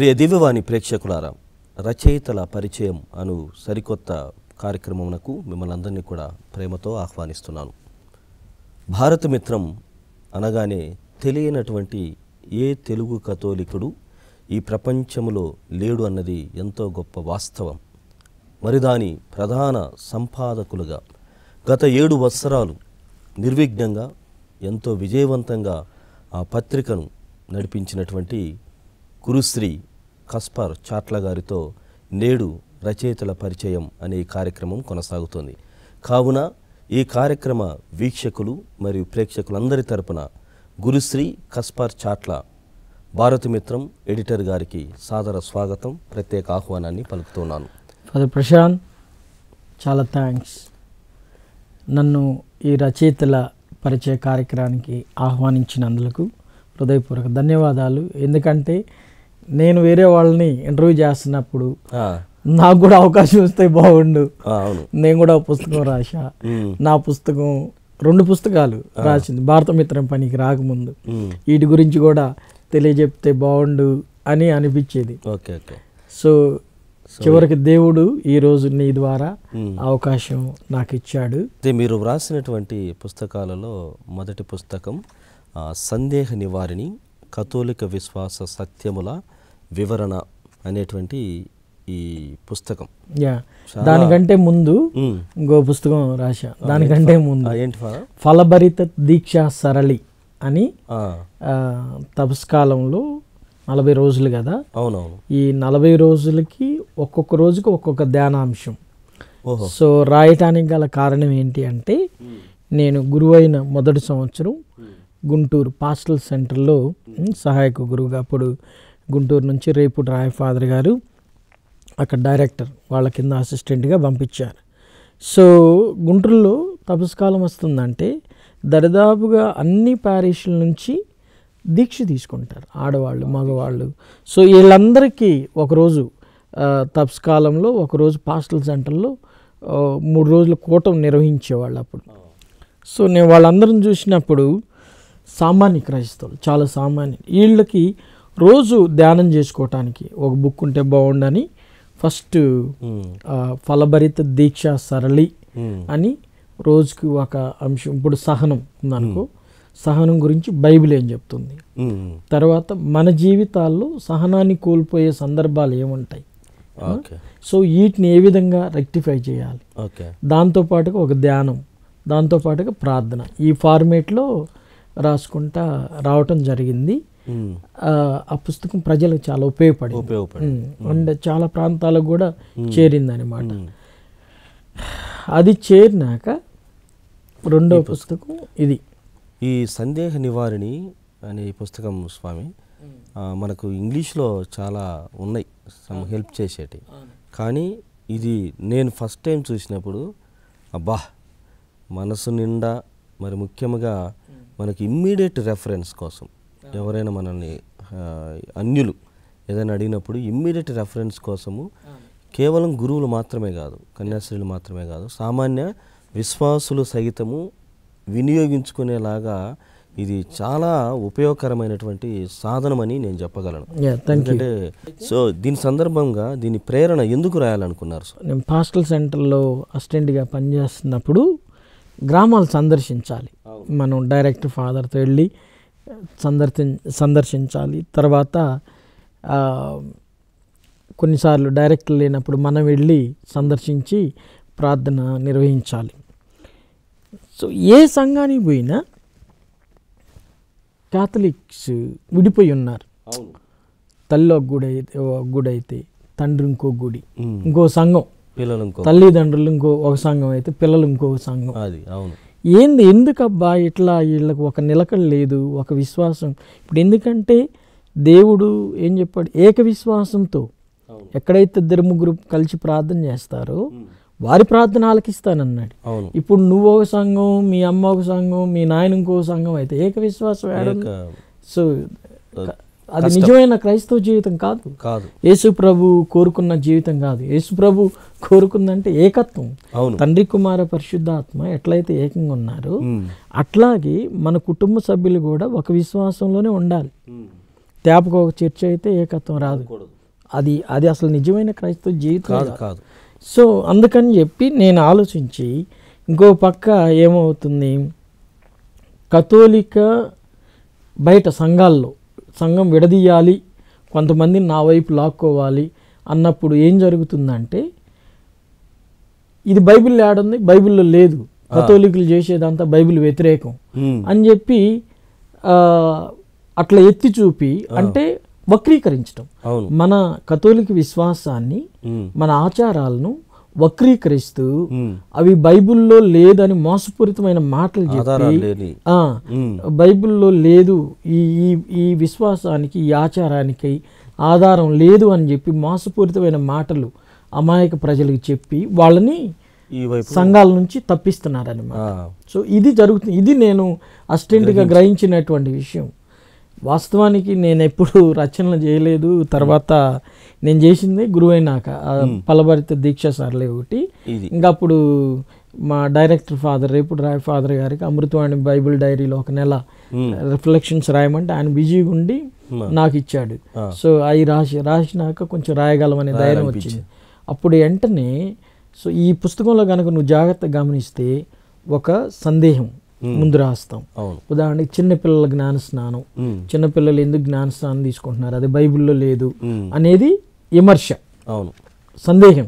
ప్రియ దివ్యవాణి ప్రేక్షకులారా, రచయితల పరిచయం అను సరికొత్త కార్యక్రమమునకు మిమ్మల్ని అందరినీ కూడా ప్రేమతో ఆహ్వానిస్తున్నాను. భారతమిత్రం అనగానే తెలియనటువంటి ఏ తెలుగు కథోలికుడు ఈ ప్రపంచంలో లేడు అన్నది ఎంతో గొప్ప వాస్తవం. మరి దాని ప్రధాన సంపాదకులుగా గత 7 సంవత్సరాలు నిర్విఘ్నంగా ఎంతో విజయవంతంగా ఆ పత్రికను నడిపించినటువంటి గురుశ్రీ కస్పర్ చాట్ల గారితో నేడు రచయితల పరిచయం అనే కార్యక్రమం కొనసాగుతుంది. కావున ఈ కార్యక్రమ వీక్షకులు మరియు ప్రేక్షకులందరి తరపున గురుశ్రీ కస్పర్ చాట్ల భారతమిత్రం ఎడిటర్ గారికి సాదర స్వాగతం, ప్రత్యేక ఆహ్వానాన్ని పలుకుతున్నాను. ఫాదర్ ప్రశాంత్, చాలా థ్యాంక్స్. నన్ను ఈ రచయితల పరిచయ కార్యక్రమానికి ఆహ్వానించినందుకు హృదయపూర్వక ధన్యవాదాలు. ఎందుకంటే నేను వేరే వాళ్ళని ఇంటర్వ్యూ చేస్తున్నప్పుడు నాకు కూడా అవకాశం వస్తే బాగుండు, నేను కూడా పుస్తకం రాశా. నా పుస్తకం 2 పుస్తకాలు రాసింది భారతమిత్రం పనికి రాకముందు. వీటి గురించి కూడా తెలియజెప్తే బాగుండు అని అనిపించేది. సో చివరికి దేవుడు ఈరోజు నీ ద్వారా అవకాశం నాకు ఇచ్చాడు. మీరు వ్రాసినటువంటి పుస్తకాలలో మొదటి పుస్తకం సందేహ నివారిణి, కథోలిక విశ్వాస సత్యముల వివరణ అనేటువంటి ఈ పుస్తకం. దానికంటే ముందు ఇంకో పుస్తకం రాశా. దానికంటే ముందు ఫలభరిత దీక్షా సరళి అని తపస్కాలంలో 40 రోజులు కదా. అవునవును. ఈ 40 రోజులకి ఒక్కొక్క రోజుకి ఒక్కొక్క ధ్యానాంశం. సో రాయటానికి గల కారణం ఏంటి అంటే, నేను గురువైన మొదటి సంవత్సరం గుంటూరు పాస్టల్ సెంటర్లో సహాయక గురువుగా, అప్పుడు గుంటూరు నుంచి రేపు రాయ ఫాదర్ గారు అక్కడ డైరెక్టర్, వాళ్ళ కింద అసిస్టెంట్గా పంపించారు. సో గుంటూరులో తపస్కాలం వస్తుందంటే దరిదాపుగా అన్ని ప్యారిష్ల నుంచి దీక్ష తీసుకుంటారు, ఆడవాళ్ళు మగవాళ్ళు. సో వీళ్ళందరికీ ఒకరోజు తపస్కాలంలో, ఒకరోజు పాస్టల్ సెంటర్లో 3 రోజుల కూటం నిర్వహించేవాళ్ళు అప్పుడు. సో నేను వాళ్ళందరం చూసినప్పుడు సామాన్య క్రైస్తవులు, చాలా సామాన్య, వీళ్ళకి రోజు ధ్యానం చేసుకోవటానికి ఒక బుక్ ఉంటే బాగుండని ఫస్ట్ ఫలభరిత దీక్షా సరళి అని రోజుకి ఒక అంశం. ఇప్పుడు సహనం ఉందనుకో, సహనం గురించి బైబిల్ ఏం చెప్తుంది, తర్వాత మన జీవితాల్లో సహనాన్ని కోల్పోయే సందర్భాలు ఏముంటాయి, సో వీటిని ఏ విధంగా రెక్టిఫై చేయాలి, దాంతోపాటుగా ఒక ధ్యానం, దాంతోపాటుగా ప్రార్థన, ఈ ఫార్మేట్లో రాసుకుంటా రావటం జరిగింది. ఆ పుస్తకం ప్రజలకు చాలా ఉపయోగపడింది అండ్ చాలా ప్రాంతాలకు కూడా చేరిందనమాట. అది చేరినాక రెండో పుస్తకం ఇది, ఈ సందేహ నివారిణి అనే పుస్తకం. స్వామి, మనకు ఇంగ్లీష్లో చాలా ఉన్నాయి హెల్ప్ చేసేటి, కానీ ఇది నేను ఫస్ట్ టైం చూసినప్పుడు అబ్బా మనసు నిండా, మరి ముఖ్యంగా మనకి ఇమ్మీడియట్ రెఫరెన్స్ కోసం ఎవరైనా మనల్ని అన్యులు ఏదైనా అడిగినప్పుడు ఇమ్మీడియట్ రెఫరెన్స్ కోసము కేవలం గురువులు మాత్రమే కాదు, కన్యాశ్రీలు మాత్రమే కాదు, సామాన్య విశ్వాసులు సైతము వినియోగించుకునేలాగా ఇది చాలా ఉపయోగకరమైనటువంటి సాధనమని నేను చెప్పగలను. ఎందుకంటే సో దీని సందర్భంగా దీని ప్రేరణ ఎందుకు రాయాలనుకున్నారు? నేను పాస్టల్ సెంటర్లో అసిస్టెంట్గా పనిచేస్తున్నప్పుడు గ్రామాలు సందర్శించాలి, మనం డైరెక్టర్ ఫాదర్తో వెళ్ళి సందర్శించాలి. తర్వాత కొన్నిసార్లు డైరెక్టర్ లేనప్పుడు మనం వెళ్ళి సందర్శించి ప్రార్థన నిర్వహించాలి. సో ఏ సంఘానికి పోయినా క్యాథలిక్స్ విడిపోయి ఉన్నారు. తల్లి ఒక గుడి అయితే తండ్రి ఇంకో గుడి, ఇంకో సంఘం, తల్లిదండ్రులు ఒక సంఘం అయితే పిల్లలు ఇంకొక సంఘం. ఏంది ఎందుకబ్బా ఇట్లా వీళ్ళకు ఒక నిలకడ లేదు, ఒక విశ్వాసం. ఇప్పుడు ఎందుకంటే దేవుడు ఏం చెప్పాడు, ఏక విశ్వాసంతో ఎక్కడైతే 2-3 కలిసి ప్రార్థన చేస్తారో వారి ప్రార్థన ఆలకిస్తానన్నాడు. ఇప్పుడు నువ్వు ఒక సంఘం, మీ అమ్మ ఒక సంఘం, మీ నాయన ఇంకో సంఘం అయితే ఏక విశ్వాసం. సో అది నిజమైన క్రైస్తవ జీవితం కాదు, యేసు ప్రభు కోరుకున్న జీవితం కాదు. యేసు ప్రభు కోరుకుందంటే ఏకత్వం, తండ్రి కుమార పరిశుద్ధాత్మ ఎట్లయితే ఏకంగా ఉన్నారో అట్లాగే మన కుటుంబ సభ్యులు కూడా ఒక విశ్వాసంలోనే ఉండాలి. తేపకు ఒక చర్చ అయితే ఏకత్వం రాదు. అది అది అసలు నిజమైన క్రైస్తవ జీవితం కాదు కాదు. సో అందుకని చెప్పి నేను ఆలోచించి, ఇంకో పక్క ఏమవుతుంది, కథోలిక బయట సంఘాల్లో సంఘం విడదీయాలి, కొంతమందిని నా వైపు లాక్కోవాలి అన్నప్పుడు ఏం జరుగుతుందంటే, ఇది బైబిల్లో ఏడుంది, బైబిల్లో లేదు, కథోలికులు చేసేదంతా బైబిల్ వ్యతిరేకం అని చెప్పి అట్లా ఎత్తి చూపి, అంటే వక్రీకరించడం, మన కథోలిక విశ్వాసాన్ని మన ఆచారాలను వక్రీకరిస్తూ అవి బైబిల్లో లేదని మోసపూరితమైన మాటలు చెప్పి, బైబిల్లో లేదు, ఈ ఈ విశ్వాసానికి ఈ ఆచారానికి ఆధారం లేదు అని చెప్పి మోసపూరితమైన మాటలు అమాయక ప్రజలకు చెప్పి వాళ్ళని సంఘాల నుంచి తప్పిస్తున్నారన్నమాట. సో ఇది జరుగుతుంది. ఇది నేను అసిస్టెంట్గా గ్రహించినటువంటి విషయం. వాస్తవానికి నేను ఎప్పుడు రచనలు చేయలేదు. తర్వాత నేను చేసింది గురువైనాక పలభరిత దీక్ష సార్లే ఒకటి. ఇంకా అప్పుడు మా డైరెక్టర్ ఫాదర్ రేపుడు రాయ్ ఫాదర్ గారికి అమృతవాణి బైబిల్ డైరీలో ఒక నెల రిఫ్లెక్షన్స్ రాయమంటే ఆయన బిజీగా ఉండి నాకు ఇచ్చాడు. సో అవి రాసినాక కొంచెం రాయగలమనే ధైర్యం వచ్చింది. అప్పుడు వెంటనే సో ఈ పుస్తకంలో కనుక నువ్వు జాగ్రత్తగా గమనిస్తే ఒక సందేహం ముందు రాస్తాం. ఉదాహరణకి చిన్నపిల్లల జ్ఞాన స్నానం, చిన్నపిల్లలు ఎందుకు జ్ఞాన స్నానం తీసుకుంటున్నారు, అది బైబిల్లో లేదు అనేది విమర్శ, సందేహం.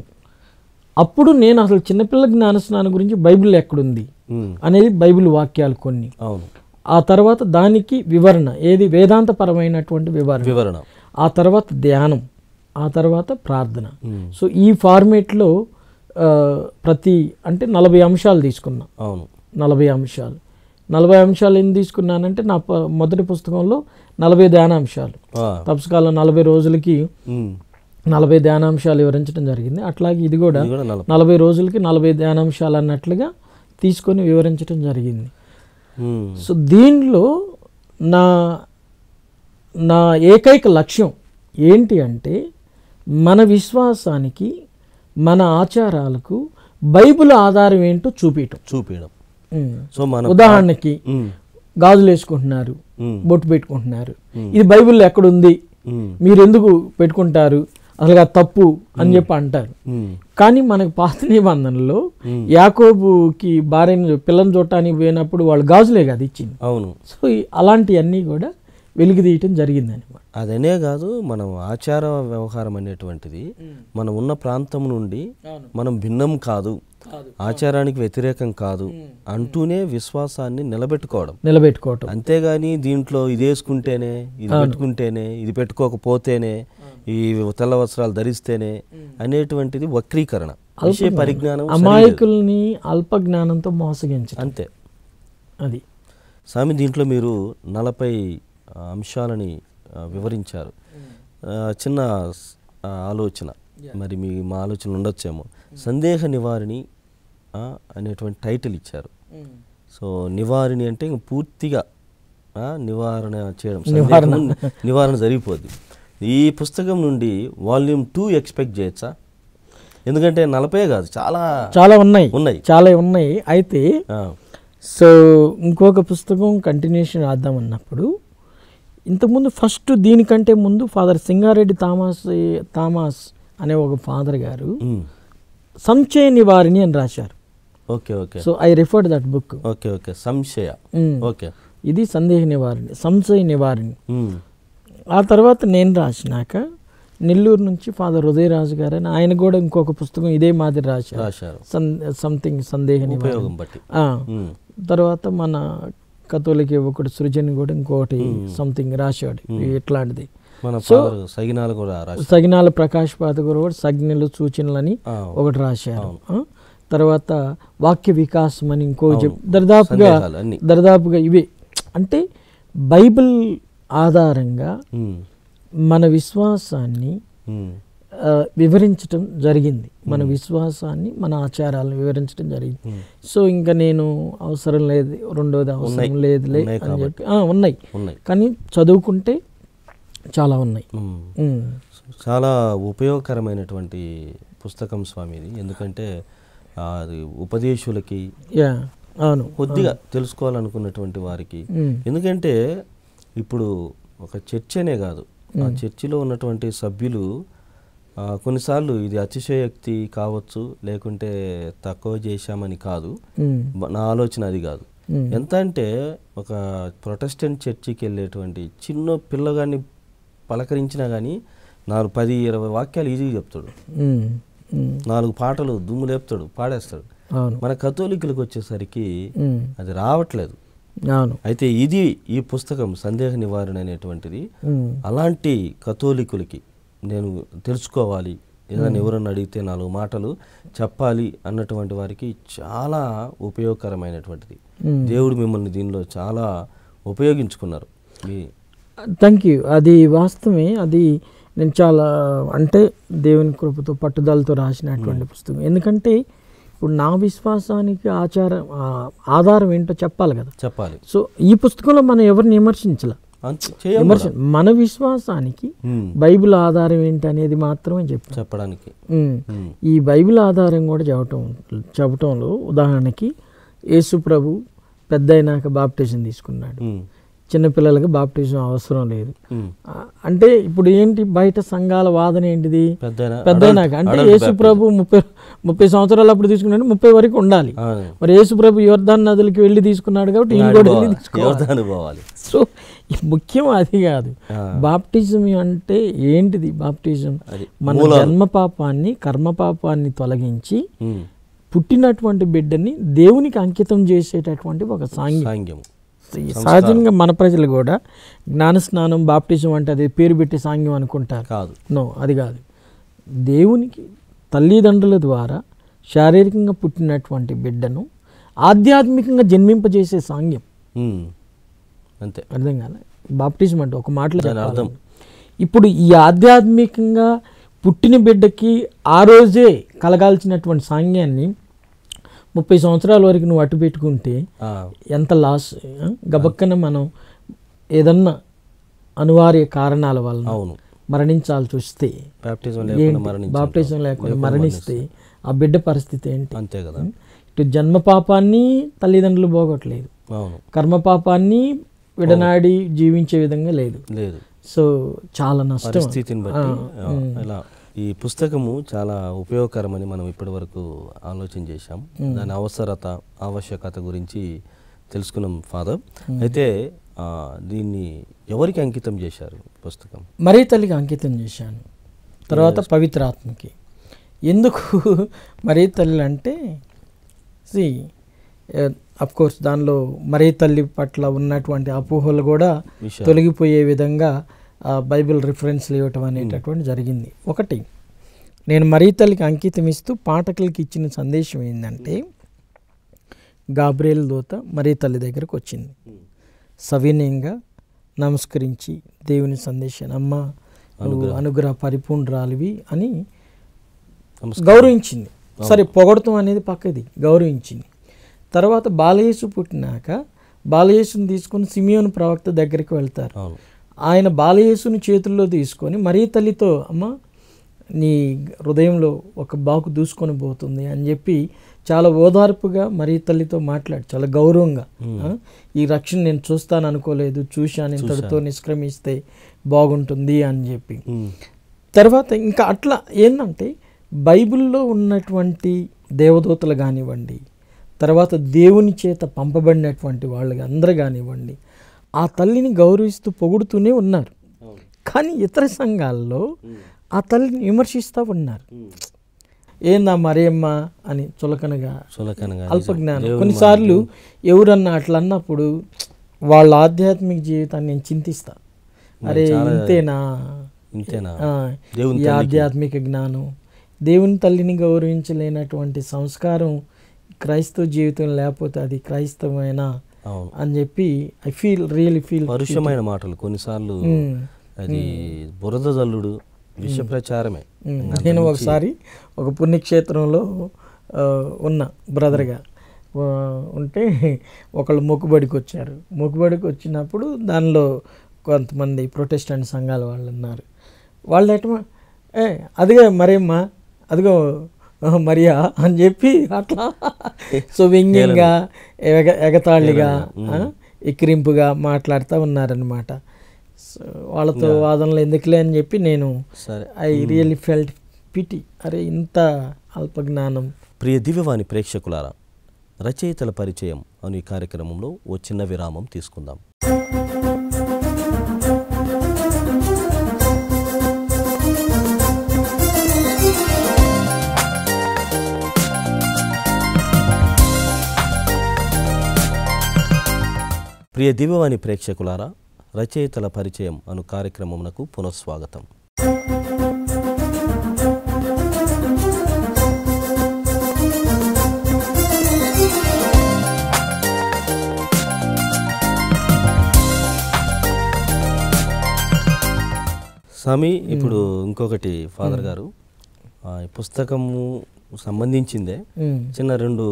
అప్పుడు నేను అసలు చిన్నపిల్లల జ్ఞాన స్నానం గురించి బైబిల్ ఎక్కడుంది అనేది బైబిల్ వాక్యాలు కొన్ని, ఆ తర్వాత దానికి వివరణ, ఏది వేదాంతపరమైనటువంటి వివరణ, ఆ తర్వాత ధ్యానం, ఆ తర్వాత ప్రార్థన. సో ఈ ఫార్మేట్లో ప్రతి అంటే 40 అంశాలు తీసుకున్నా. 40 అంశాలు 40 అంశాలు ఎందుకు తీసుకున్నానంటే నా మొదటి పుస్తకంలో 40 ధ్యానాంశాలు, తపస్కాలం 40 రోజులకి 40 ధ్యానాంశాలు వివరించడం జరిగింది. అట్లాగే ఇది కూడా 40 రోజులకి 40 ధ్యానాంశాలు అన్నట్లుగా తీసుకొని వివరించడం జరిగింది. సో దీనిలో నా ఏకైక లక్ష్యం ఏంటి అంటే, మన విశ్వాసానికి మన ఆచారాలకు బైబిల్ ఆధారం ఏంటో చూపించడం. సో ఉదాహరణకి గాజులు వేసుకుంటున్నారు, బొట్టు పెట్టుకుంటున్నారు, ఇది బైబిల్లో ఎక్కడుంది, మీరు ఎందుకు పెట్టుకుంటారు, అసలు తప్పు అని చెప్పి అంటారు. కానీ మనకు పాత నిబంధనలో యాకోబుకి భార్యను పిల్లని చూడటానికి పోయినప్పుడు వాళ్ళు గాజులే కదా ఇచ్చింది. సో అలాంటివన్నీ కూడా వెలికి తీయటం జరిగిందనమాట. అదనే కాదు, మనం ఆచార వ్యవహారం అనేటువంటిది మనం ఉన్న ప్రాంతం నుండి మనం భిన్నం కాదు, ఆచారానికి వ్యతిరేకం కాదు అంటూనే విశ్వాసాన్ని నిలబెట్టుకోవడం. అంతేగాని దీంట్లో ఇది వేసుకుంటేనే, ఇది పెట్టుకుంటేనే, ఇది పెట్టుకోకపోతేనే, ఈ తెల్ల వస్త్రాలు ధరిస్తేనే అనేటువంటిది వక్రీకరణ, విషయ పరిజ్ఞానం, అమాయకుల్ని అల్ప జ్ఞానంతో మోసగించడం, అంతే. అది స్వామి దీంట్లో మీరు 40 అంశాలని వివరించారు. చిన్న ఆలోచన, మరి మా ఆలోచన ఉండొచ్చేమో. సందేహ నివారిణి అనేటువంటి టైటిల్ ఇచ్చారు. సో నివారిణి అంటే పూర్తిగా నివారణ చేయడం, నివారణ జరిగిపోద్ది. ఈ పుస్తకం నుండి వాల్యూమ్ 2 ఎక్స్పెక్ట్ చేయొచ్చా? ఎందుకంటే 40 కాదు, చాలా ఉన్నాయి. అయితే సో ఇంకొక పుస్తకం కంటిన్యూషన్ రాద్దామన్నప్పుడు, ఇంతకుముందు ఫస్ట్ దీనికంటే ముందు ఫాదర్ సింగారెడ్డి థామస్ అనే ఒక ఫాదర్ గారు సంశయ నివారిణి అని రాశారు. So I referred that book. ఇది సందేహ నివారిణి, సంశయ నివారిణి. ఆ తర్వాత నేను రాసినాక నెల్లూరు నుంచి ఫాదర్ ఉదయరాజు గారు అని ఆయన కూడా ఇంకొక పుస్తకం ఇదే మాదిరి రాశారు, సంథింగ్ సందేహ నివారణ. తర్వాత మన కథోలిక యువకుడు సృజన్ కూడా ఇంకోటి సంథింగ్ రాశాడు ఇట్లాంటిది. సో సగినాల ప్రకాష్ పాత కూడా సజ్ఞలు సూచనలని ఒకటి రాశారు. తర్వాత వాక్య వికాసం అని ఇంకో దరిదాపుగా ఇవే. అంటే బైబిల్ ఆధారంగా మన విశ్వాసాన్ని వివరించడం జరిగింది, మన విశ్వాసాన్ని, మన ఆచారాలను వివరించడం జరిగింది. సో ఇంకా నేను అవసరం లేదు, రెండోది అవసరం లేదులే అని చెప్పి ఉన్నాయి, కానీ చదువుకుంటే చాలా ఉన్నాయి. చాలా ఉపయోగకరమైనటువంటి పుస్తకం స్వామి ఇది. ఎందుకంటే అది ఉపదేశులకి, కొద్దిగా తెలుసుకోవాలనుకున్నటువంటి వారికి. ఎందుకంటే ఇప్పుడు ఒక చర్చ్ అనే కాదు, ఆ చర్చిలో ఉన్నటువంటి సభ్యులు కొన్నిసార్లు ఇది అతిశయోక్తి కావచ్చు, లేకుంటే తక్కువ చేశామని కాదు, నా ఆలోచన అది కాదు. ఎంత అంటే ఒక ప్రొటెస్టెంట్ చర్చికి వెళ్ళేటువంటి చిన్న పిల్లగాన్ని పలకరించినా కానీ 10-20 వాక్యాలు ఈజీగా చెప్తాడు, 4 పాటలు దుమ్ము లేపుతాడు, పాడేస్తాడు. మన కథోలికులకు వచ్చేసరికి అది రావట్లేదు. అయితే ఇది ఈ పుస్తకం సందేహ నివారణ అనేటువంటిది అలాంటి కథోలికులకి నేను తెలుసుకోవాలి, ఏదైనా ఎవరన్నా అడిగితే 4 మాటలు చెప్పాలి అన్నటువంటి వారికి చాలా ఉపయోగకరమైనటువంటిది. దేవుడు మిమ్మల్ని దీనిలో చాలా ఉపయోగించుకున్నారు. Thank you. అది వాస్తవమే. అది నేను చాలా అంటే దేవుని కృపతో పట్టుదలతో రాసినటువంటి పుస్తకం. ఎందుకంటే ఇప్పుడు నా విశ్వాసానికి ఆధారం ఏంటో చెప్పాలి కదా, చెప్పాలి. సో ఈ పుస్తకంలో మనం ఎవరిని విమర్శించాల, మన విశ్వాసానికి బైబిల్ ఆధారం ఏంటి అనేది మాత్రమే చెప్పడానికి. ఈ బైబిల్ ఆధారం కూడా చెప్పటంలో ఉదాహరణకి యేసు ప్రభు పెద్ద అయినాక బాప్టిజం తీసుకున్నాడు, చిన్నపిల్లలకి బాప్టిజం అవసరం లేదు అంటే ఇప్పుడు ఏంటి బయట సంఘాల వాదన ఏంటిది, పెద్దయినాక అంటే యేసు ప్రభు 30 సంవత్సరాలు అప్పుడు తీసుకున్నాడు, 30 వరకు ఉండాలి. మరి యేసు ప్రభు యోర్దాను నదులకి వెళ్ళి తీసుకున్నాడు కాబట్టి ఈయన కూడా వెళ్ళి తీసుకోవాలి. సో ముఖ్యం అది కాదు. బాప్టిజం అంటే ఏంటిది? బాప్టిజం మన జన్మ పాపాన్ని కర్మ పాపాన్ని తొలగించి పుట్టినటువంటి బిడ్డని దేవునికి అంకితం చేసేటటువంటి ఒక సాంగ్యం. సహజంగా మన ప్రజలు కూడా జ్ఞానస్నానం బాప్టిజం అంటే అది పేరు పెట్టి సాంగ్యం అనుకుంటారు. నో, అది కాదు. దేవునికి తల్లిదండ్రుల ద్వారా శారీరకంగా పుట్టినటువంటి బిడ్డను ఆధ్యాత్మికంగా జన్మింపజేసే సాంగ్యం. అంతే, అర్థం కాలే? బాప్టిజం అంటే ఒక మాటలో అర్థం. ఇప్పుడు ఈ ఆధ్యాత్మికంగా పుట్టిన బిడ్డకి ఆ రోజే కలగాల్సినటువంటి సాంగ్యాన్ని 30 సంవత్సరాల వరకు నువ్వు అటు పెట్టుకుంటే ఎంత లాస్. గబక్కన మనం ఏదన్నా అనివార్య కారణాల వలన మరణించాల్సి వస్తే, బాప్టిజం లేకుండా మరణిస్తే ఆ బిడ్డ పరిస్థితి ఏంటి? అంతే కదా. ఇటు జన్మ పాపాన్ని తల్లిదండ్రులు పోగొట్టలేదు, కర్మ పాపాన్ని విడనాడి జీవించే విధంగా లేదు. సో చాలా నష్టం. ఈ పుస్తకము చాలా ఉపయోగకరమని మనం ఇప్పటి వరకు ఆలోచన చేశాం. దాని ఆవశ్యకత గురించి తెలుసుకున్నాం ఫాదర్. అయితే దీన్ని ఎవరికి అంకితం చేశారు పుస్తకం? మరీ తల్లికి అంకితం చేశాను, తర్వాత పవిత్రాత్మకి. ఎందుకు మరీ తల్లి అంటే అఫ్కోర్స్ దానిలో మరీ తల్లి పట్ల ఉన్నటువంటి అపోహలు కూడా తొలగిపోయే విధంగా బైబిల్ రిఫరెన్స్లు ఇవ్వటం అనేటటువంటి జరిగింది. ఒకటి, నేను మరీ తల్లికి అంకితం ఇస్తూ పాఠకులకి ఇచ్చిన సందేశం ఏంటంటే, గాబ్రియల్ దూత మరీ తల్లి దగ్గరకు వచ్చింది, సవినయంగా నమస్కరించి దేవుని సందేశాన్ని, అమ్మ నువ్వు అనుగ్రహ పరిపూర్ణురాలివి అని గౌరవించింది. సరే, పొగడతాం అనేది పక్కది, గౌరవించింది. తర్వాత బాలయేసు పుట్టినాక బాలయేసుని తీసుకొని సిమియోను ప్రవక్త దగ్గరికి వెళ్తారు. ఆయన బాలయేసుని చేతుల్లో తీసుకొని మరీ తల్లితో, అమ్మ నీ హృదయంలో ఒక బాకు దూసుకొని పోతుంది అని చెప్పి చాలా ఓదార్పుగా మరీ తల్లితో మాట్లాడి చాలా గౌరవంగా, ఈ రక్షణ నేను చూస్తాను అనుకోలేదు, చూశాను, ఇంతటితో నిష్క్రమిస్తే బాగుంటుంది అని చెప్పి. తర్వాత ఇంకా అట్లా ఏంటంటే బైబిల్లో ఉన్నటువంటి దేవదూతలు కానివ్వండి, తర్వాత దేవుని చేత పంపబడినటువంటి వాళ్ళు అందరూ కానివ్వండి, ఆ తల్లిని గౌరవిస్తూ పొగుడుతూనే ఉన్నారు. కానీ ఇతర సంఘాల్లో ఆ తల్లిని విమర్శిస్తూ ఉన్నారు. ఏందా మరియమ్మ అని చులకనగా, అల్పజ్ఞానం. కొన్నిసార్లు ఎవరన్నా అట్లా అన్నప్పుడు వాళ్ళ ఆధ్యాత్మిక జీవితాన్ని నేను చింతిస్తా. అరే ఇంతేనా ఈ ఆధ్యాత్మిక జ్ఞానం, దేవుని తల్లిని గౌరవించలేనటువంటి సంస్కారం క్రైస్తవ జీవితం లేకపోతే అది క్రైస్తవమైన అని చెప్పి ఐ రియలీ ఫీల్. పరుషమైన మాటలు కొన్నిసార్లు, అది బురద జల్లుడు, విష ప్రచారమే. నేను ఒకసారి ఒక పుణ్యక్షేత్రంలో ఉన్న బ్రదర్గా ఉంటే ఒకళ్ళు మొక్కుబడికి వచ్చారు. మొక్కుబడికి వచ్చినప్పుడు దానిలో కొంతమంది ప్రొటెస్టెంట్ సంఘాల వాళ్ళు ఉన్నారు. వాళ్ళు ఎట్లా అదిగా మరేమ్మా అదిగో మరియా అని చెప్పి అట్లా సో వ్యంగ్యంగా ఎగతాళిగా ఎక్కిరింపుగా మాట్లాడుతూ ఉన్నారనమాట. సో వాళ్ళతో వాదనలు ఎందుకులే అని చెప్పి నేను సరే. ఐ రియల్లీ ఫెల్ట్ పిటి, అరే ఇంత అల్పజ్ఞానం. ప్రియ దివ్యవాణి ప్రేక్షకులారా, రచయితల పరిచయం అనే కార్యక్రమంలో ఓ చిన్న విరామం తీసుకుందాం. ప్రియ దివ్యవాణి ప్రేక్షకులారా, రచయితల పరిచయం అను కార్యక్రమమునకు పునఃస్వాగతం. స్వామి, ఇప్పుడు ఇంకొకటి ఫాదర్ గారు, ఈ పుస్తకము సంబంధించిందే చిన్న రెండు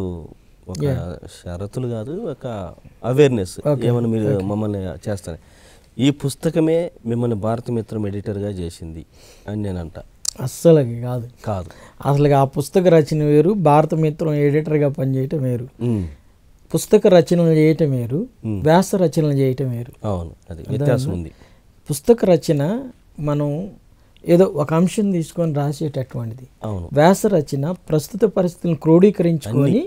ఒక షరతులు కాదు, ఒక అవేర్నెస్ ఏమని మీరు మమ్మల్ని చేస్తారు. ఈ పుస్తకమే మిమ్మల్ని భారతమిత్రం ఎడిటర్గా చేసింది అని నేనంట. అస్సలు కాదు కాదు అసలు ఆ పుస్తక రచన వేరు, భారతమిత్రం ఎడిటర్గా పనిచేయటం వేరు. పుస్తక రచనలు చేయటం వేరు, వ్యాస రచనలు చేయటం వేరు. అవును, అది వ్యత్యాసం ఉంది. పుస్తక రచన మనం ఏదో ఒక అంశం తీసుకొని రాసేటటువంటిది. అవును. వ్యాస రచన ప్రస్తుత పరిస్థితులను క్రోడీకరించుకొని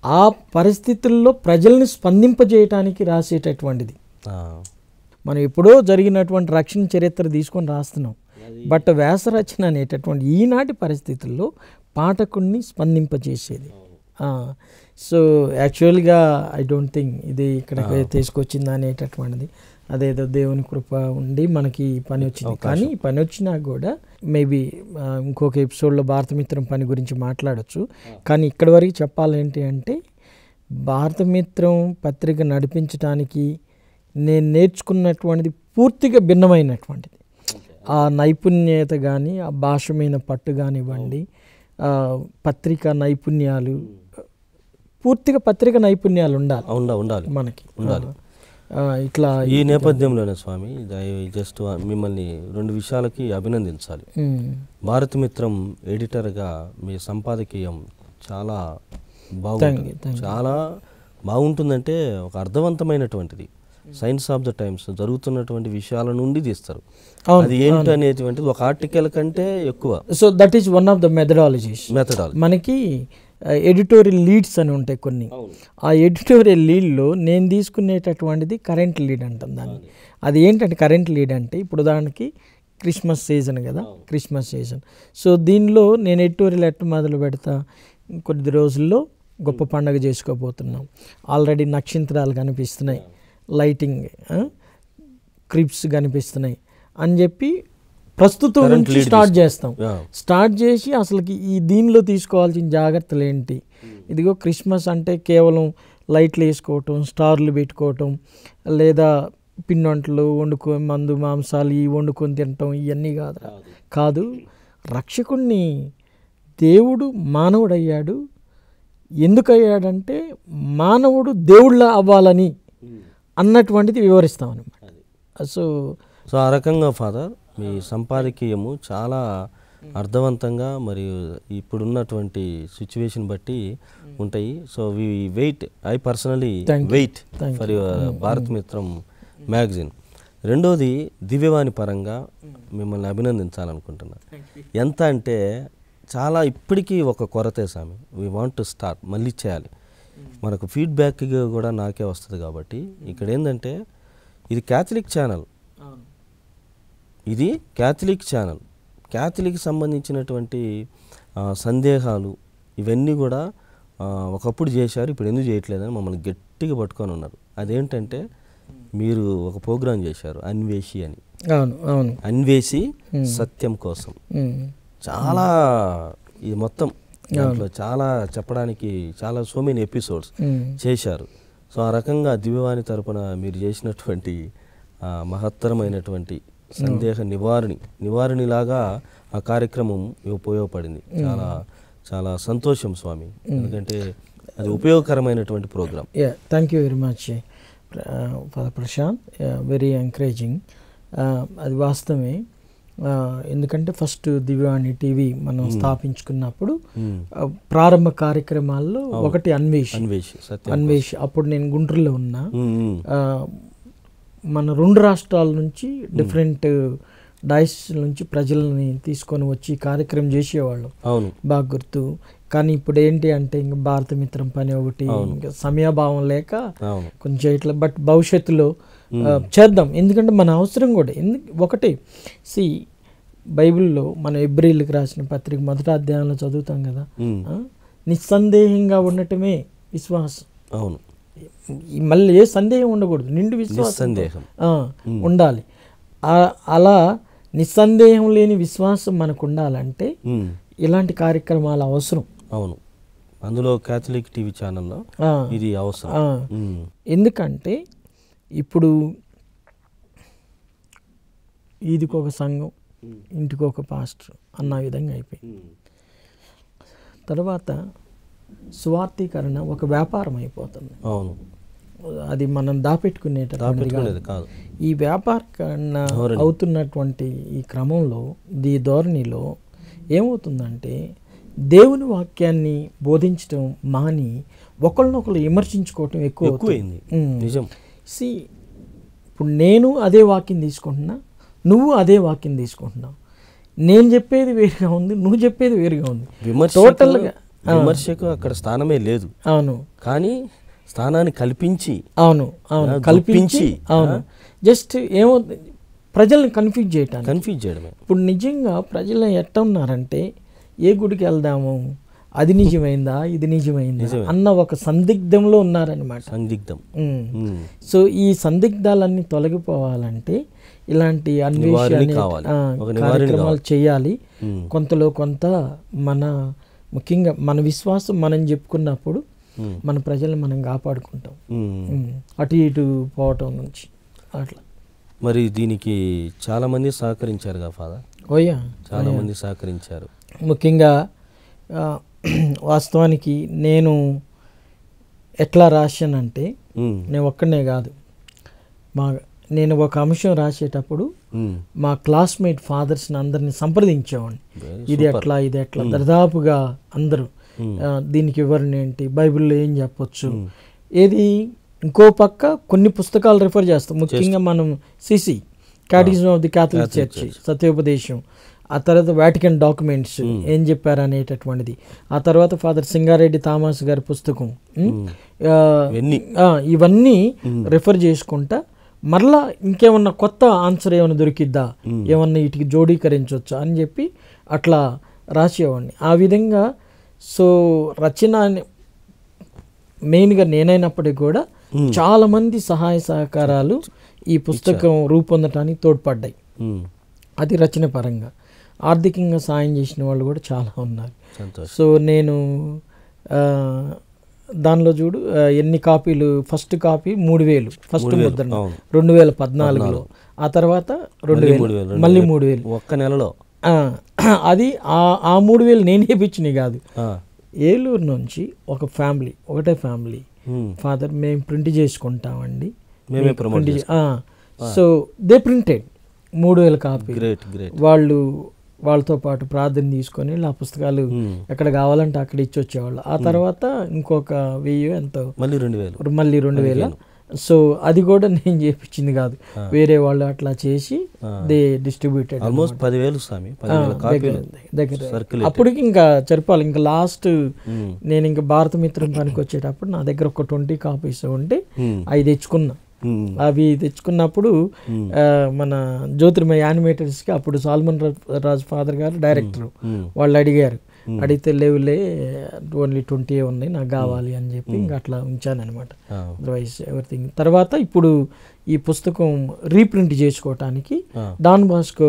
ఆ పరిస్థితుల్లో ప్రజల్ని స్పందింపజేయటానికి రాసేటటువంటిది. మనం ఎప్పుడో జరిగినటువంటి రక్షణ చరిత్ర తీసుకొని రాస్తున్నాం. బట్ వ్యాస రచన అనేటటువంటి ఈనాటి పరిస్థితుల్లో పాఠకుడిని స్పందింపజేసేది. సో యాక్చువల్గా ఐ డోంట్ థింక్ ఇది ఇక్కడికి తీసుకొచ్చింది అనేటటువంటిది. అదేదో దేవుని కృప ఉండి మనకి ఈ పని వచ్చింది. కానీ ఈ పని వచ్చినా కూడా మేబీ ఇంకొక ఎపిసోడ్లో భారతమిత్రం పని గురించి మాట్లాడచ్చు. కానీ ఇక్కడి వరకు చెప్పాలేంటి అంటే, భారతమిత్రం పత్రిక నడిపించడానికి నేను నేర్చుకున్నటువంటిది పూర్తిగా భిన్నమైనటువంటిది. ఆ నైపుణ్యత కానీ, ఆ భాష మీద పట్టు కానివ్వండి, పత్రికా నైపుణ్యాలు, పూర్తిగా పత్రిక నైపుణ్యాలు ఉండాలి మనకి. ఇట్లా ఈ నేపథ్యంలోనే స్వామి, జస్ట్ మిమ్మల్ని రెండు విషయాలకి అభినందించాలి. భారతమిత్రం ఎడిటర్గా మీ సంపాదకీయం చాలా బాగుంటుంది. చాలా బాగుంటుందంటే ఒక అర్థవంతమైనటువంటిది. సైన్స్ ఆఫ్ ద టైమ్స్ జరుగుతున్నటువంటి విషయాల నుండి తీస్తారు. అది ఏంటి అనేటువంటిది ఒక ఆర్టికల్ కంటే ఎక్కువ. So that is one of the methodologies. మనకి ఎడిటోరియల్ లీడ్స్ అని ఉంటాయి కొన్ని. ఆ ఎడిటోరియల్ లీడ్లో నేను తీసుకునేటటువంటిది కరెంట్ లీడ్ అంటాం దాన్ని. అది ఏంటంటే కరెంట్ లీడ్ అంటే, ఇప్పుడు దానికి క్రిస్మస్ సీజన్ కదా, క్రిస్మస్ సీజన్. సో దీనిలో నేను ఎడిటోరియల్ ఎట్లా మొదలు పెడతా, కొద్ది రోజుల్లో గొప్ప పండుగ చేసుకోబోతున్నాం, ఆల్రెడీ నక్షత్రాలు కనిపిస్తున్నాయి, లైటింగ్ క్రిప్స్ కనిపిస్తున్నాయి అని చెప్పి ప్రస్తుతం నుంచి స్టార్ట్ చేస్తాం. స్టార్ట్ చేసి అసలుకి ఈ దీనిలో తీసుకోవాల్సిన జాగ్రత్తలు ఏంటి, ఇదిగో క్రిస్మస్ అంటే కేవలం లైట్లు వేసుకోవటం, స్టార్లు పెట్టుకోవటం, లేదా పిండి వండుకో మందు మాంసాలు ఈ వండుకొని తినటం, ఇవన్నీ కాదు. రక్షకుణ్ణి దేవుడు మానవుడయ్యాడు. ఎందుకయ్యాడంటే మానవుడు దేవుళ్ళ అవ్వాలని అన్నటువంటిది వివరిస్తాం అన్నమాట. సో ఆ రకంగా ఫాదర్ మీ సంపాదకీయము చాలా అర్థవంతంగా మరియు ఇప్పుడున్నటువంటి సిచ్యువేషన్ బట్టి ఉంటాయి. So we wait, I personally wait for your Bharatamitram magazine. రెండోది, దివ్యవాణి పరంగా మిమ్మల్ని అభినందించాలనుకుంటున్నాను. ఎంత అంటే చాలా ఇప్పటికీ ఒక కొరతే స్వామి. వీ వాంట్ టు స్టార్ట్, మళ్ళీ చేయాలి. మనకు ఫీడ్బ్యాక్ కూడా నాకే వస్తుంది. కాబట్టి ఇక్కడ ఏంటంటే, ఇది క్యాథలిక్ ఛానల్, ఇది క్యాథలిక్ ఛానల్. క్యాథలిక్ సంబంధించినటువంటి సందేహాలు ఇవన్నీ కూడా ఒకప్పుడు చేశారు, ఇప్పుడు ఎందుకు చేయట్లేదని మమ్మల్ని గట్టిగా పట్టుకొని ఉన్నారు. అదేంటంటే, మీరు ఒక ప్రోగ్రాం చేశారు అన్వేషి అని. అన్వేషి సత్యం కోసం. చాలా ఇది మొత్తం దాంట్లో చాలా చెప్పడానికి చాలా సో మెనీ ఎపిసోడ్స్ చేశారు. సో ఆ రకంగా దివ్యవాణి తరపున మీరు చేసినటువంటి మహత్తరమైనటువంటి సందేహ నివారణిలాగా ఆ కార్యక్రమం ఉపయోగపడింది. చాలా చాలా సంతోషం స్వామి, ఎందుకంటే అది ఉపయోగకరమైనటువంటి program. Thank you very much father Prashant, very encouraging. అది వాస్తవమే. ఎందుకంటే ఫస్ట్ దివ్యవాణి టీవీ మనం స్థాపించుకున్నప్పుడు ప్రారంభ కార్యక్రమాల్లో ఒకటి అన్వేష్. అప్పుడు నేను గుంటూరులో ఉన్నా. మన 2 రాష్ట్రాల నుంచి డిఫరెంట్ డైస్ నుంచి ప్రజల్ని తీసుకొని వచ్చి కార్యక్రమం చేసేవాళ్ళం. అవును, బాగా గుర్తు. కానీ ఇప్పుడు ఏంటి అంటే ఇంకా భారత మిత్రం పని ఒకటి, ఇంకా సమయాభావం లేక కొంచెం చేయట్లేదు. బట్ భవిష్యత్తులో చేద్దాం, ఎందుకంటే మన అవసరం కూడా. ఒకటి బైబిల్లో మనం ఎబ్రీలకు రాసిన పత్రిక 1వ అధ్యాయంలో చదువుతాం కదా, నిస్సందేహంగా ఉండటమే విశ్వాసం. అవును, మళ్ళీ ఏ సందేహం ఉండకూడదు, నిండు విశ్వాసం ఉండాలి. అలా నిస్సందేహం లేని విశ్వాసం మనకు ఉండాలంటే ఇలాంటి కార్యక్రమాలు అవసరం. అవును, అందులో క్యాథలిక్ టీవీ ఛానల్లో ఇది అవసరం. ఎందుకంటే ఇప్పుడు ఈదికి ఒక సంఘం, ఇంటికి ఒక పాస్టర్ అన్న విధంగా అయిపోయింది. తర్వాత స్వార్థీకరణ ఒక వ్యాపారం అయిపోతుంది. అవును, అది మనం దాపెట్టుకునేటది కాదు. ఈ వ్యాపారీకరణ అవుతున్నటువంటి ఈ క్రమంలో, ఈ ధోరణిలో ఏమవుతుందంటే దేవుని వాక్యాన్ని బోధించడం మాని ఒకళ్ళనొకళ్ళు విమర్శించుకోవటం ఎక్కువైంది. నిజం. ఇప్పుడు నేను అదే వాక్యం తీసుకుంటున్నా, నువ్వు అదే వాక్యం తీసుకుంటున్నావు. నేను చెప్పేది వేరుగా ఉంది, నువ్వు చెప్పేది వేరుగా ఉంది. టోటల్గా విమర్శకు అక్కడ స్థానమే లేదు. అవును, కానీ స్థానాన్ని కల్పించి కల్పించి జస్ట్ ఏమవుతుంది, ప్రజల్ని కన్ఫ్యూజ్ చేయడమే. ఇప్పుడు నిజంగా ప్రజలు ఎట్లా ఉన్నారంటే, ఏ గుడికి వెళ్దాము, అది నిజమైందా ఇది నిజమైందా అన్న ఒక సందిగ్ధంలో ఉన్నారనమాట. సో ఈ సందిగ్ధాలన్నీ తొలగిపోవాలంటే ఇలాంటి అన్వేషణ కార్యక్రమాలు చేయాలి. కొంతలో కొంత ముఖ్యంగా మన విశ్వాసం మనం చెప్పుకున్నప్పుడు మన ప్రజల్ని మనం కాపాడుకుంటాం అటు ఇటు పోవటం నుంచి. అట్లా మరి దీనికి చాలా మంది సహకరించారు కదా ఫాదర్? చాలా మంది సహకరించారు. ముఖ్యంగా వాస్తవానికి నేను ఎట్లా రాశానంటే, నేను ఒక్కడనే కాదు, నేను ఒక అంశం రాసేటప్పుడు మా క్లాస్మేట్ ఫాదర్స్ని అందరినీ సంప్రదించేవాడిని. ఇది ఎట్లా దాదాపుగా అందరూ దీనికి వివరణ ఏంటి, బైబిల్లో ఏం చెప్పొచ్చు, ఏది. ఇంకో పక్క కొన్ని పుస్తకాలు రిఫర్ చేస్తాం. ముఖ్యంగా మనం CC catechism of the catholic church, సత్యోపదేశం, ఆ తర్వాత వాటికన్ డాక్యుమెంట్స్ ఏం చెప్పారు అనేటటువంటిది, ఆ తర్వాత ఫాదర్ సింగారెడ్డి థామస్ గారి పుస్తకం, ఇవన్నీ రిఫర్ చేసుకుంటా మరలా ఇంకేమన్నా కొత్త ఆన్సర్ ఏమైనా దొరికిద్దా, ఏమన్నా వీటికి జోడీకరించవచ్చా అని చెప్పి అట్లా రాసేవాడిని. ఆ విధంగా సో రచన మెయిన్గా నేనైనప్పటికీ కూడా చాలామంది సహాయ సహకారాలు ఈ పుస్తకం రూపొందటానికి తోడ్పడ్డాయి. అది రచన పరంగా. ఆర్థికంగా సాయం చేసిన వాళ్ళు కూడా చాలా ఉన్నారు. సో నేను దానిలో చూడు ఎన్ని కాపీలు, ఫస్ట్ కాపీ 3000, ఫస్ట్ ముద్రణ 2014లో, ఆ తర్వాత 2000, మళ్ళీ 3000 ఒక్క నెలలో. అది ఆ 3000 నేను వేయించినవి కాదు. ఏలూరు నుంచి ఒక ఫ్యామిలీ, ఒకటే ఫ్యామిలీ, ఫాదర్ మేము ప్రింట్ చేసుకుంటామండి, సో దే ప్రింటెడ్ 3000 కాపీ. వాళ్ళతో పాటు ప్రార్థన తీసుకొని ఆ పుస్తకాలు ఎక్కడ కావాలంటే అక్కడ ఇచ్చి వచ్చేవాళ్ళు. ఆ తర్వాత ఇంకొక 1000 ఎంతో, మళ్ళీ 2000. సో అది కూడా నేను చేయించింది కాదు, వేరే వాళ్ళు అట్లా చేసి దే డిస్ట్రిబ్యూటెడ్. దగ్గర అప్పటికి ఇంకా చెప్పాలి. ఇంకా లాస్ట్ నేను ఇంకా భారత మిత్రం పనికి వచ్చేటప్పుడు నా దగ్గర ఒక 20 కాపీస్ ఉంటే అవి తెచ్చుకున్నా. అవి తెచ్చుకున్నప్పుడు మన జ్యోతిర్మయ యానిమేటర్స్కి అప్పుడు సాల్మన్ రాజ్ ఫాదర్ గారు డైరెక్టర్, వాళ్ళు అడిగారు, అడిగితే లేవులే ఓన్లీ 20 ఉన్నాయి నాకు కావాలి అని చెప్పి ఇంకా అట్లా ఉంచాను అనమాట. Otherwise everything. తర్వాత ఇప్పుడు ఈ పుస్తకం రీప్రింట్ చేసుకోవటానికి డాన్ బాస్కో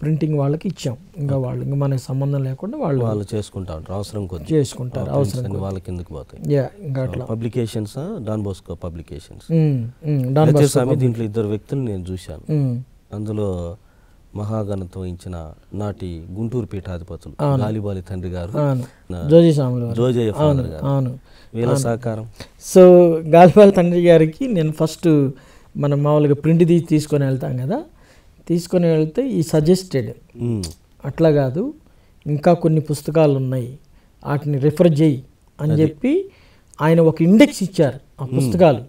ప్రింటింగ్ వాళ్ళకి ఇచ్చాం. ఇంకా వాళ్ళు ఇంకా మనకి సంబంధం లేకుండా వాళ్ళు చేసుకుంటారు, అవసరం వాళ్ళకి ఎందుకు పోతాయి. ఇంకా అట్లా పబ్లికేషన్స్, డాన్ బాస్కో పబ్లికేషన్స్. దీంట్లో 2 వ్యక్తులు నేను చూశాను. అందులో మహాఘనత వహించిన నాటి గుంటూరు పీఠాధిపతులు గాలిబాలి తండ్రి గారు, జోజయ్య ఫాదర్ గారు, వీళ్ళ సహకారం. సో గాలిబాలి తండ్రి గారికి నేను ఫస్ట్ మనం మామూలుగా ప్రింట్ తీసుకొని వెళ్తాం కదా, తీసుకొని వెళ్తే ఈ సజెస్టెడ్ అట్లా కాదు, ఇంకా కొన్ని పుస్తకాలు ఉన్నాయి వాటిని రిఫర్ చేయి అని చెప్పి ఆయన ఒక ఇండెక్స్ ఇచ్చారు. ఆ పుస్తకాలు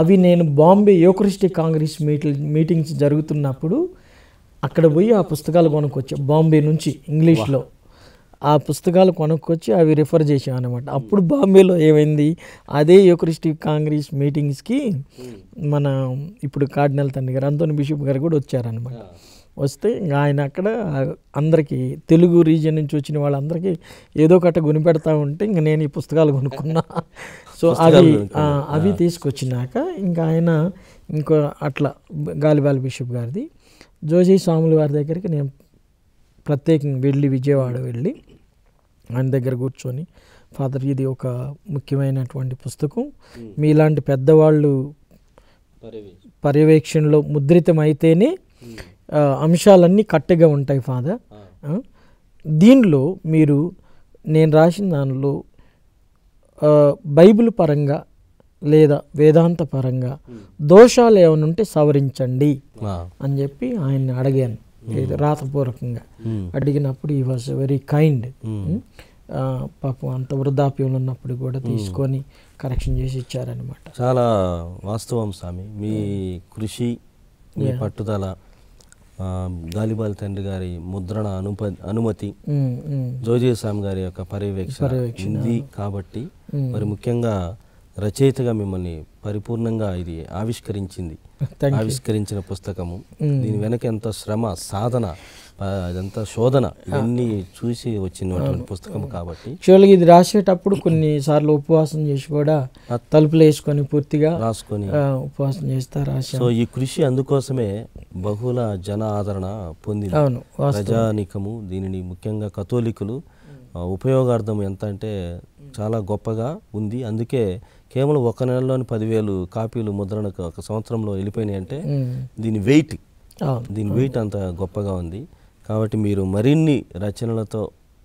అవి నేను బాంబే యూకరిస్టిక్ కాంగ్రెస్ మీటింగ్స్ జరుగుతున్నప్పుడు అక్కడ పోయి ఆ పుస్తకాలు కొనుక్కొచ్చా, బాంబే నుంచి ఇంగ్లీష్లో ఆ పుస్తకాలు కొనుక్కొచ్చి అవి రిఫర్ చేసాం అనమాట. అప్పుడు బాంబేలో ఏమైంది, అదే యూకరిస్టిక్ కాంగ్రెస్ మీటింగ్స్కి మన ఇప్పుడు కార్డినల్ తండ్రి గారు అంతోని బిషప్ గారు కూడా వచ్చారనమాట. వస్తే ఇంకా ఆయన అక్కడ అందరికీ తెలుగు రీజియన్ నుంచి వచ్చిన వాళ్ళందరికీ ఏదో ఒకటి కొనిపెడతా ఉంటే ఇంక నేను ఈ పుస్తకాలు కొనుక్కున్నా. సో అవి తీసుకొచ్చినాక ఇంకా ఆయన ఇంకో అట్లా గాలిబాల బిషప్ గారిది జోజీ స్వాముల వారి దగ్గరికి నేను ప్రత్యేకంగా వెళ్ళి విజయవాడ వెళ్ళి ఆయన దగ్గర కూర్చొని, ఫాదర్ ఇది ఒక ముఖ్యమైనటువంటి పుస్తకం, మీలాంటి పెద్దవాళ్ళు పర్యవేక్షణలో ముద్రితమైతేనే అంశాలన్నీ కట్టగా ఉంటాయి ఫాదర్. దీనిలో మీరు నేను రాసిన దానిలో బైబిల్ పరంగా లేదా వేదాంత పరంగా దోషాలు ఏమైనా ఉంటే సవరించండి అని చెప్పి ఆయన్ని అడిగాను రాతపూర్వకంగా. అడిగినప్పుడు ఈ వాజ్ వెరీ కైండ్. పాపం అంత వృద్ధాప్యంలో ఉన్నప్పుడు కూడా తీసుకొని కరెక్షన్ చేసి ఇచ్చారనమాట. చాలా వాస్తవం స్వామి, మీ కృషి, మీ పట్టుదల, గాలిబాల తండ్రి గారి ముద్రణ అనుమతి, జోజీ స్వామి గారి యొక్క పర్యవేక్షణ ఉంది కాబట్టి మరి ముఖ్యంగా రచయితగా మిమ్మల్ని పరిపూర్ణంగా ఇది ఆవిష్కరించిన పుస్తకము. దీని వెనక ఎంత శ్రమ, సాధన, అదంతా శోధన ఇవన్నీ చూసి వచ్చినటువంటి పుస్తకం కాబట్టి యాక్చువల్గా ఇది రాసేటప్పుడు కొన్నిసార్లు ఉపవాసం చేసి కూడా తలుపులు వేసుకొని పూర్తిగా రాసుకొని ఉపవాసం చేస్తా రాశాను. సో ఈ కృషి అందుకోసమే బహుళ జన ఆదరణ పొందింది. ప్రజానీకము దీనిని ముఖ్యంగా కథోలికులు ఉపయోగార్థం ఎంత అంటే చాలా గొప్పగా ఉంది. అందుకే కేవలం ఒక నెలలోని 10,000 కాపీలు ముద్రణకు ఒక సంవత్సరంలో వెళ్ళిపోయినాయి అంటే దీని వెయిట్ అంత గొప్పగా ఉంది. కాబట్టి మీరు మరిన్ని రచనలతో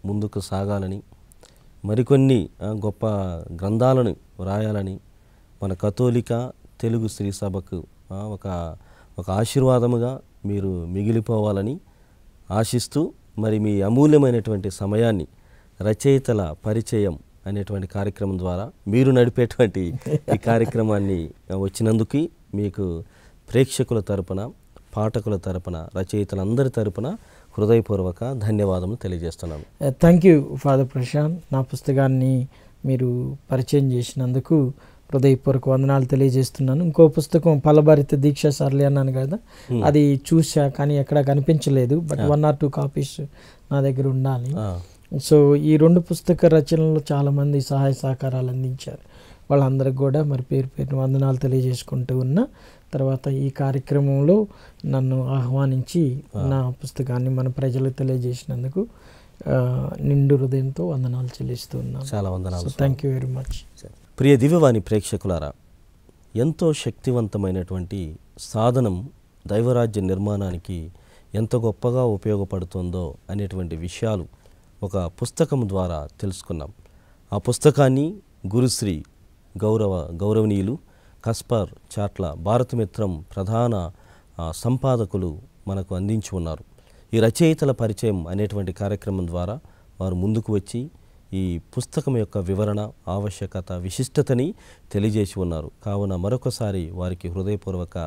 ముందుకు సాగాలని, మరికొన్ని గొప్ప గ్రంథాలను రాయాలని, మన కథోలిక తెలుగు శ్రీ సభకు ఒక ఆశీర్వాదముగా మీరు మిగిలిపోవాలని ఆశిస్తూ, మరి మీ అమూల్యమైనటువంటి సమయాన్ని రచయితల పరిచయం అనేటువంటి కార్యక్రమం ద్వారా మీరు నడిపేటువంటి ఈ కార్యక్రమాన్ని వచ్చినందుకు మీకు ప్రేక్షకుల తరపున, పాఠకుల తరపున, రచయితలందరి తరపున హృదయపూర్వక ధన్యవాదములు తెలియజేస్తున్నాను. Thank you father Prashant. నా పుస్తకాన్ని మీరు పరిచయం చేసినందుకు హృదయపూర్వక వందనాలు తెలియజేస్తున్నాను. ఇంకో పుస్తకం ఫలభరిత దీక్ష సరళి అన్నాను కదా, అది చూసా కానీ ఎక్కడ కనిపించలేదు. బట్ 1 or 2 కాపీస్ నా దగ్గర ఉండాలి. సో ఈ 2 పుస్తక రచనలు చాలామంది సహాయ సహకారాలు అందించారు. వాళ్ళందరికి కూడా మరి పేరు వందనాలు తెలియజేసుకుంటూ ఉన్నా. తర్వాత ఈ కార్యక్రమంలో నన్ను ఆహ్వానించి నా పుస్తకాన్ని మన ప్రజలకు తెలియజేసినందుకు నిండు హృదయంతో వందనాలు చెల్లిస్తున్నాను. చాలా వందనాలు. Thank you very much. ప్రియ దివ్యవాణి ప్రేక్షకులారా, ఎంతో శక్తివంతమైనటువంటి సాధనం దైవరాజ్య నిర్మాణానికి ఎంత గొప్పగా ఉపయోగపడుతుందో అనేటువంటి విషయాలు ఒక పుస్తకం ద్వారా తెలుసుకున్నాం. ఆ పుస్తకాన్ని గురుశ్రీ గౌరవనీయులు కస్పర్ చాట్ల భారతమిత్రం ప్రధాన సంపాదకులు మనకు అందించి ఉన్నారు. ఈ రచయితల పరిచయం అనేటువంటి కార్యక్రమం ద్వారా వారు ముందుకు వచ్చి ఈ పుస్తకం యొక్క వివరణ, ఆవశ్యకత, విశిష్టతని తెలియజేసి ఉన్నారు. కావున మరొకసారి వారికి హృదయపూర్వక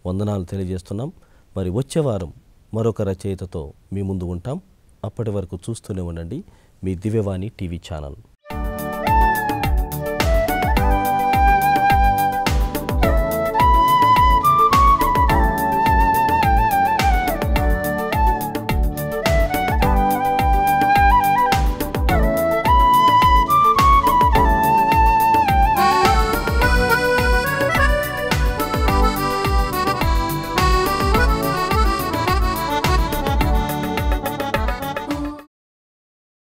వందనాలు తెలియజేస్తున్నాం. మరి వచ్చే వారం మరొక రచయితతో మీ ముందు ఉంటాం. అప్పటి వరకు చూస్తూనే ఉండండి మీ దివ్యవాణి టీవీ ఛానల్.